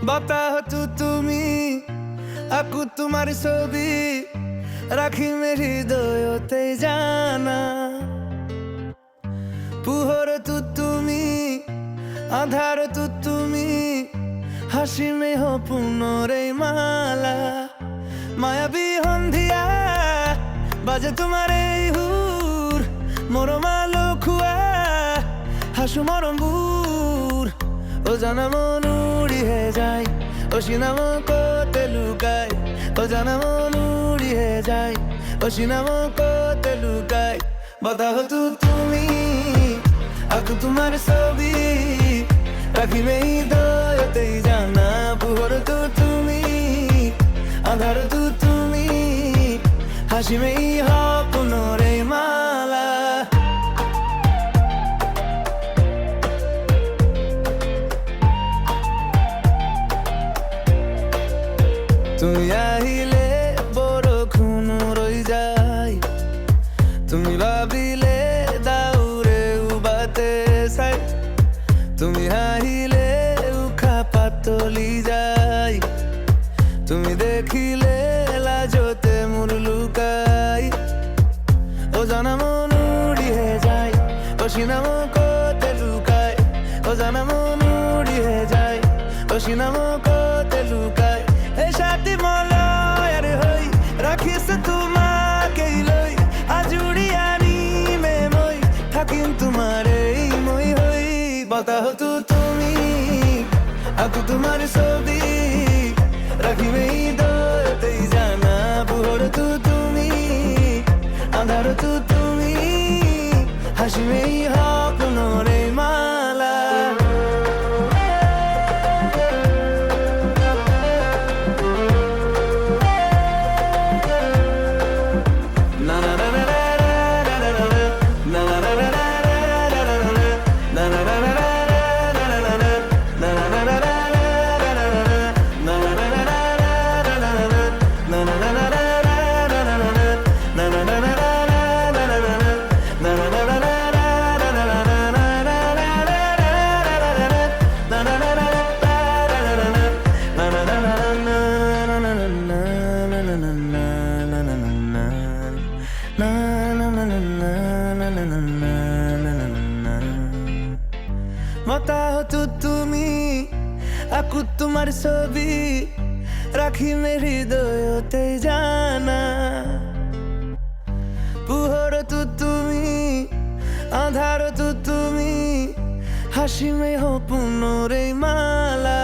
বতা তু তুমি আকু তোমার ছবি রাখি মে হৃদয়তে জানা পুহর তু তুমি আধার তু তুমি হাসি মে হো পুনরে মালা মায়াবী সন্ধিয়া বাজে তোমার এই হুর মরমালো খুয়া হাসু মরমবুর ও জানা মন উড়িয়ে যায় ও সিনাম কোতে লুকায় ও জানা মন উড়িয়ে যায় ও সিনাম কোতে লুকায় বতা তু তুমি আকু তোমার ছবি রাখিবে হৃদয়তেই জানা পুহর তু তুমি আধার তু তুমি হাসিমেই হ পুনরে মালা তুমি আহিলে বৰষুণ ৰৈ যায় তুমি ভাবিলে দাউৰে উবাতে চাই তুমি হাঁহিলে উশাহ পাতলি যায় তুমি দেখিলে লাজতে মোৰ লুকাই ও জানা মন উড়িয়ে যায় ও সিনাম কোতে লুকায় ও জানা মন উড়িয়ে যায় ও সিনাম কোতে লুকায় এই সাথী মলয়ার হই রাখিস তোমাকেই লই আজুড়ি আনি মে মই থাকিম তোমার এই মই হই বতা তু তুমি আকু তোমার ছবি রাখিবে হৃদয়তেই জানা পুহর তু তুমি আধার তু তুমি হাসিমেই হ পুনরে মালা বতা তু তুমি আকু তোমার ছবি রাখি মে হৃদয়তে জানা পুহর তু তুমি আধার তু তুমি হাসি মে হো পুনরে মালা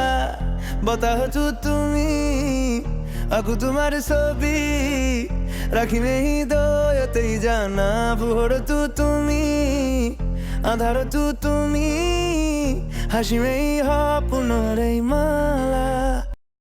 বতা তু তুমি আকু তোমার ছবি রাখি মে হৃদয়তেই জানা পুহর তু তুমি আধার তু তুমি হাসিমেই হ পুনরে মালা।